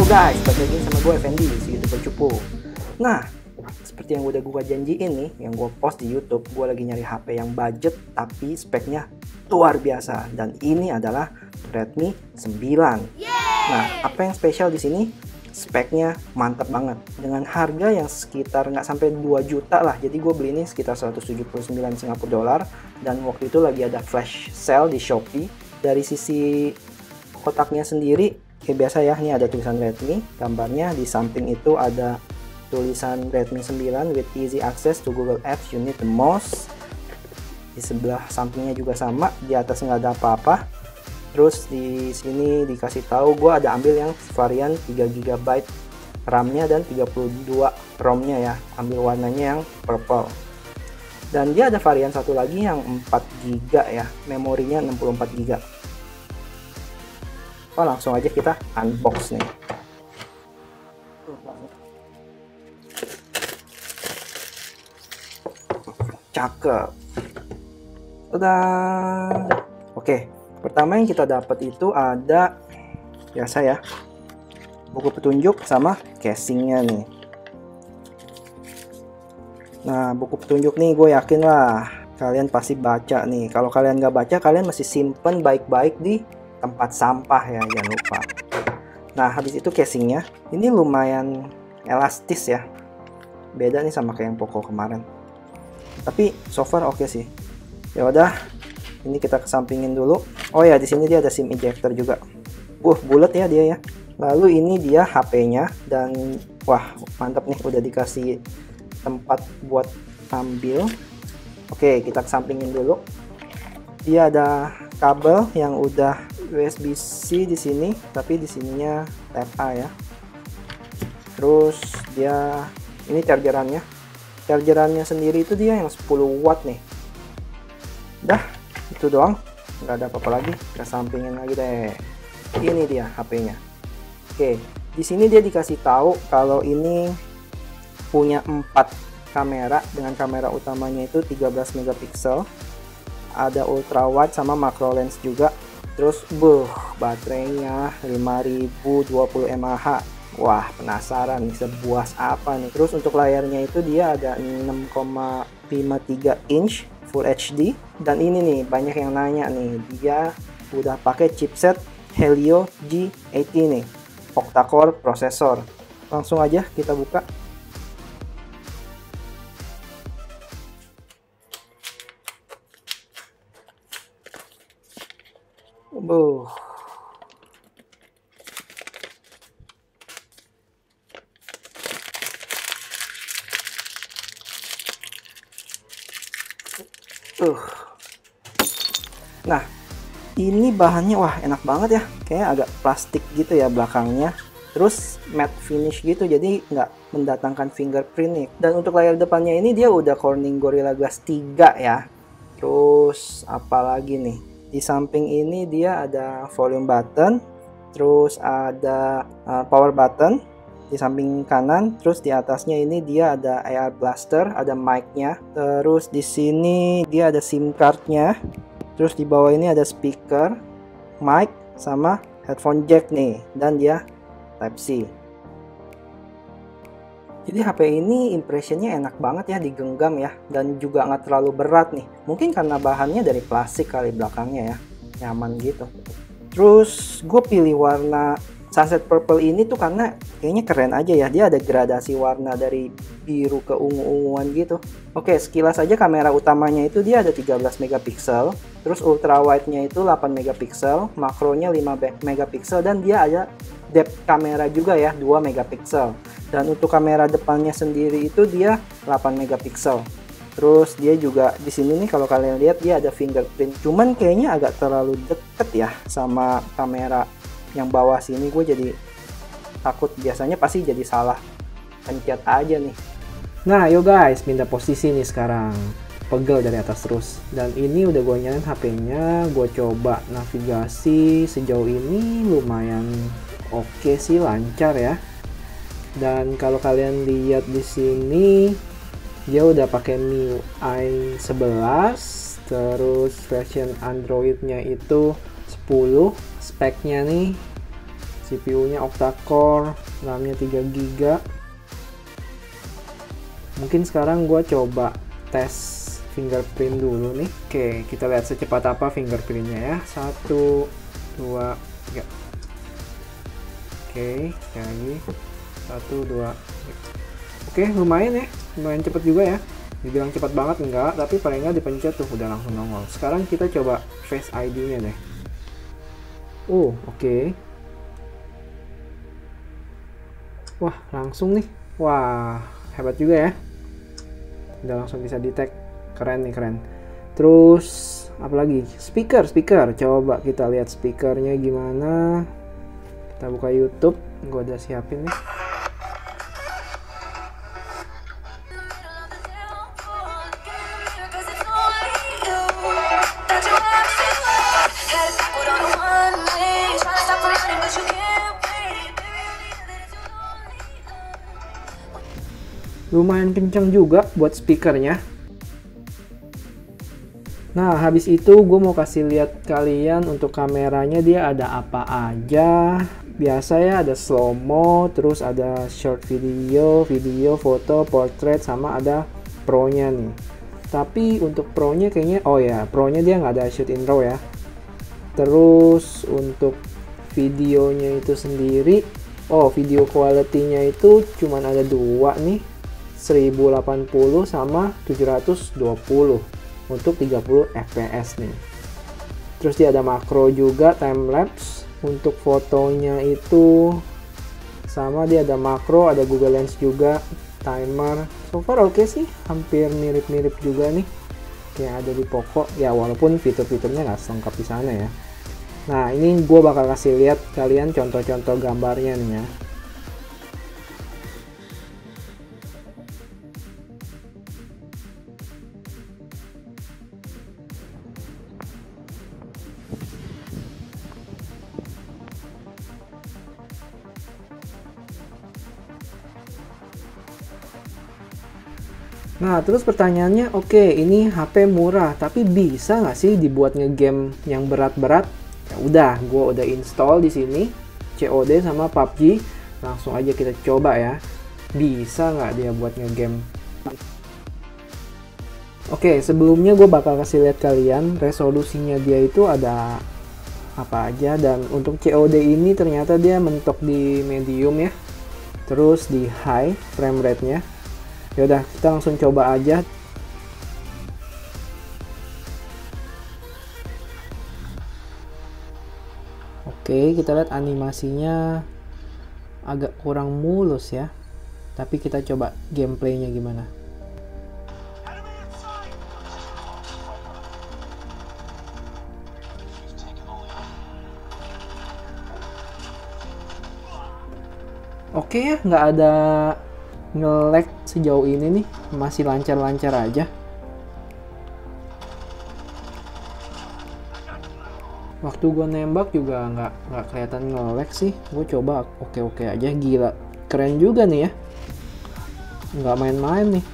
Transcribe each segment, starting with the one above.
guys, balik lagi sama gue Effendi, si YouTuber cupu. Nah, seperti yang udah gue janjiin nih, yang gue post di YouTube, gue lagi nyari HP yang budget tapi speknya luar biasa. Dan ini adalah Redmi 9. Nah, apa yang spesial di sini? Speknya mantap banget. Dengan harga yang sekitar nggak sampai 2 juta lah. Jadi gue beli ini sekitar 179 Singapura dolar. Dan waktu itu lagi ada flash sale di Shopee. Dari sisi kotaknya sendiri, kayak biasa ya, ini ada tulisan Redmi, gambarnya di samping itu ada tulisan Redmi 9 with easy access to Google Apps you need the most. Di sebelah sampingnya juga sama, di atas nggak ada apa-apa. Terus di sini dikasih tahu gue ada ambil yang varian 3 GB RAM-nya dan 32 ROM-nya ya, ambil warnanya yang purple. Dan dia ada varian satu lagi yang 4 GB ya, memorinya 64 GB. Oh, langsung aja kita unbox nih. Cakep. Udah. Oke, pertama yang kita dapat itu ada biasa ya, buku petunjuk sama casingnya nih. Nah, buku petunjuk nih gue yakin lah kalian pasti baca nih. Kalau kalian nggak baca, kalian masih simpen baik-baik di tempat sampah ya, jangan lupa. Nah, habis itu casingnya ini lumayan elastis ya, beda nih sama kayak yang Poco kemarin, tapi so far oke sih. Ya udah, ini kita kesampingin dulu. Oh ya, di sini dia ada SIM ejector juga. Bulat ya dia ya. Lalu ini dia HP-nya, dan wah mantap nih, udah dikasih tempat buat ambil. Oke, kita kesampingin dulu. Dia ada kabel yang udah USB-C di sini, tapi di sininya Type A ya. Terus dia ini chargerannya. Chargerannya sendiri itu dia yang 10 watt nih. Dah, itu doang. Nggak ada apa-apa lagi. Kita sampingin lagi deh. Ini dia HP-nya. Oke, di sini dia dikasih tahu kalau ini punya 4 kamera, dengan kamera utamanya itu 13 megapiksel. Ada ultra wide sama macro lens juga. Terus baterainya 5020 mAh. Wah, penasaran nih sebuas apa nih. Terus untuk layarnya itu dia ada 6,53 inch Full HD. Dan ini nih banyak yang nanya nih, dia udah pakai chipset Helio G80 nih, octa-core prosesor. Langsung aja kita buka. Nah, ini bahannya wah enak banget ya, kayak agak plastik gitu ya belakangnya. Terus matte finish gitu, jadi nggak mendatangkan fingerprint nih. Dan untuk layar depannya ini dia udah Corning Gorilla Glass 3 ya. Terus apalagi nih, di samping ini dia ada volume button, terus ada power button di samping kanan. Terus di atasnya ini dia ada AR blaster, ada mic-nya. Terus di sini dia ada SIM card-nya. Terus di bawah ini ada speaker, mic, sama headphone jack nih, dan dia Type C. Jadi HP ini impressionnya enak banget ya, digenggam ya, dan juga nggak terlalu berat nih. Mungkin karena bahannya dari plastik kali belakangnya ya, nyaman gitu. Terus gue pilih warna Sunset Purple ini tuh karena kayaknya keren aja ya, dia ada gradasi warna dari biru ke ungu-unguan gitu. Oke, sekilas aja kamera utamanya itu dia ada 13 megapiksel, terus ultra wide-nya itu 8 megapiksel, makronya 5 megapiksel, dan dia ada depth kamera juga ya, 2 megapiksel. Dan untuk kamera depannya sendiri itu dia 8 megapiksel. Terus dia juga di sini nih, kalau kalian lihat dia ada fingerprint. Cuman kayaknya agak terlalu deket ya sama kamera yang bawah sini, gue jadi takut, biasanya pasti jadi salah pencet aja nih. Nah yo guys, pindah posisi nih sekarang, pegel dari atas terus. Dan ini udah gue nyalain HP-nya, gue coba navigasi, sejauh ini lumayan oke sih, lancar ya. Dan kalau kalian lihat di sini, dia udah pakai MIUI 11, terus version Android-nya itu 10. Speknya nih CPU-nya octa-core, RAM-nya 3 GB. Mungkin sekarang gue coba tes fingerprint dulu nih. Oke, kita lihat secepat apa fingerprintnya ya. 1, 2, 3. Oke, sekali lagi. 1, 2, 3. Oke, lumayan ya. Lumayan cepet juga ya. Dibilang cepat banget enggak, tapi paling nggak dipencet tuh udah langsung nongol. Sekarang kita coba Face ID-nya deh. Oke. Wah, langsung nih. Wah, hebat juga ya. Udah langsung bisa detect. Keren nih, keren. Terus, apalagi? Speaker. Coba kita lihat speakernya gimana. Kita buka YouTube. Gue udah siapin nih. Lumayan kenceng juga buat speakernya. Nah, habis itu gue mau kasih lihat kalian untuk kameranya dia ada apa aja. Biasa ya, ada slow mo, terus ada short video, foto, portrait, sama ada pro-nya nih. Tapi untuk pro-nya kayaknya, pro-nya dia nggak ada shoot in raw ya. Terus untuk videonya itu sendiri, video quality-nya itu cuman ada 2 nih. 1080 sama 720 untuk 30 fps nih. Terus dia ada makro juga, time lapse. Untuk fotonya itu sama, dia ada makro, ada Google Lens juga, timer. So far oke sih, hampir mirip-mirip juga nih kayak ada di Poco ya, walaupun fitur-fiturnya nggak selengkap di sana ya. Nah, ini gue bakal kasih lihat kalian contoh-contoh gambarnya nih ya. Nah, terus pertanyaannya, oke, ini HP murah, tapi bisa nggak sih dibuat ngegame yang berat-berat? Ya udah, gue udah install di sini COD sama PUBG. Langsung aja kita coba ya. Bisa nggak dia buat ngegame? Oke, sebelumnya gue bakal kasih lihat kalian resolusinya dia itu ada apa aja, dan untuk COD ini ternyata dia mentok di medium ya. Terus di high frame rate-nya. Yaudah, kita langsung coba aja. Oke, kita lihat animasinya agak kurang mulus ya. Tapi kita coba gameplaynya gimana. Oke ya, nggak ada nge-lag sejauh ini nih, masih lancar-lancar aja. Waktu gue nembak juga nggak kelihatan nge-lag sih. Gue coba oke aja. Gila, keren juga nih ya, nggak main-main nih.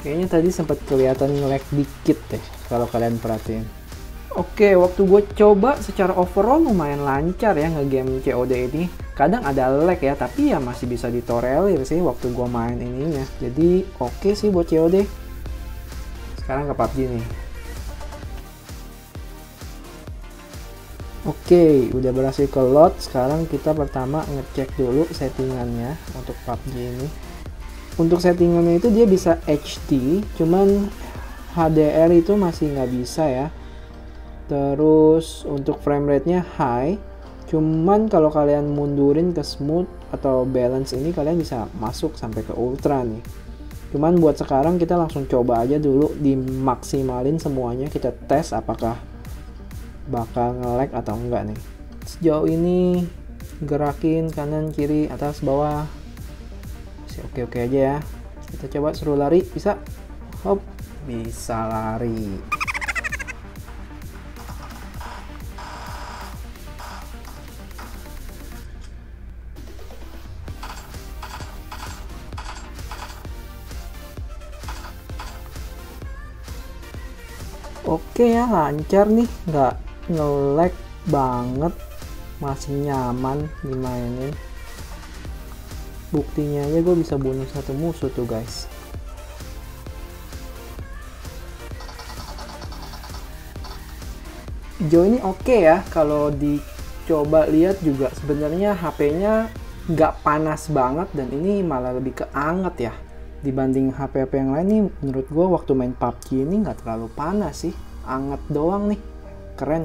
Kayaknya tadi sempat kelihatan nge-lag dikit deh kalau kalian perhatiin. Oke, waktu gue coba secara overall lumayan lancar ya ngegame COD ini. Kadang ada lag ya, tapi ya masih bisa ditolerir sih waktu gue main ininya. Jadi oke sih buat COD. Sekarang ke PUBG nih. Oke, udah berhasil ke load. Sekarang kita pertama ngecek dulu settingannya untuk PUBG ini. Untuk settingannya itu dia bisa HD, cuman HDR itu masih nggak bisa ya. Terus untuk frame rate-nya high, cuman kalau kalian mundurin ke smooth atau balance ini kalian bisa masuk sampai ke ultra nih. Cuman buat sekarang kita langsung coba aja dulu dimaksimalin semuanya, kita tes apakah bakal nge-lag atau enggak nih. Sejauh ini gerakin kanan, kiri, atas, bawah oke-oke aja ya. Kita coba suruh lari, bisa. Hop, bisa lari. Oke ya, lancar nih, nggak nge-lag banget, masih nyaman dimainin. Buktinya aja gue bisa bunuh satu musuh tuh guys. Jo ini oke ya, kalau dicoba lihat juga sebenarnya HP-nya nggak panas banget, dan ini malah lebih ke anget ya. Dibanding HP-HP yang lain nih, menurut gue waktu main PUBG ini nggak terlalu panas sih, anget doang nih, keren.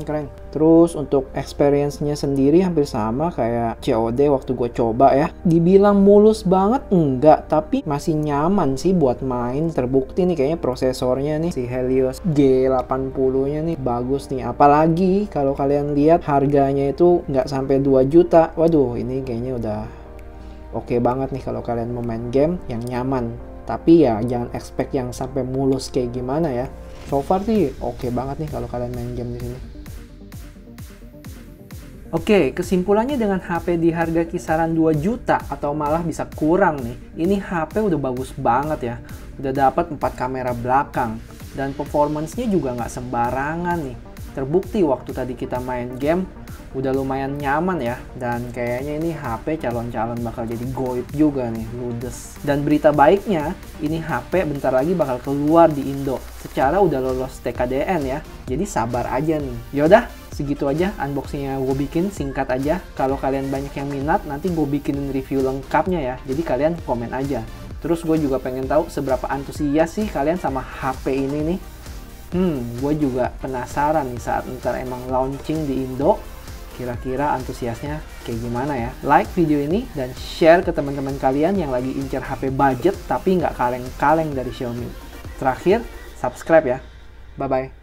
Terus untuk experience-nya sendiri hampir sama kayak COD waktu gue coba ya. Dibilang mulus banget enggak, tapi masih nyaman sih buat main. Terbukti nih kayaknya prosesornya nih, si Helios G80 nya nih bagus nih. Apalagi kalau kalian lihat harganya itu nggak sampai 2 juta. Waduh, ini kayaknya udah oke banget nih kalau kalian mau main game yang nyaman. Tapi ya jangan expect yang sampai mulus kayak gimana ya. So far sih oke banget nih kalau kalian main game di sini. Oke, kesimpulannya dengan HP di harga kisaran 2 juta atau malah bisa kurang nih. Ini HP udah bagus banget ya. Udah dapat 4 kamera belakang dan performance-nya juga nggak sembarangan nih. Terbukti waktu tadi kita main game udah lumayan nyaman ya, dan kayaknya ini HP calon-calon bakal jadi goib juga nih, ludes. Dan berita baiknya, ini HP bentar lagi bakal keluar di Indo. Secara udah lolos TKDN ya, jadi sabar aja nih. Yaudah, segitu aja unboxingnya gue bikin, singkat aja. Kalau kalian banyak yang minat, nanti gue bikinin review lengkapnya ya, jadi kalian komen aja. Terus gue juga pengen tahu seberapa antusias sih kalian sama HP ini nih. Gue juga penasaran nih saat ntar emang launching di Indo, kira-kira antusiasnya kayak gimana ya. Like video ini dan share ke teman-teman kalian yang lagi incer HP budget tapi nggak kaleng-kaleng dari Xiaomi. Terakhir, subscribe ya. Bye-bye.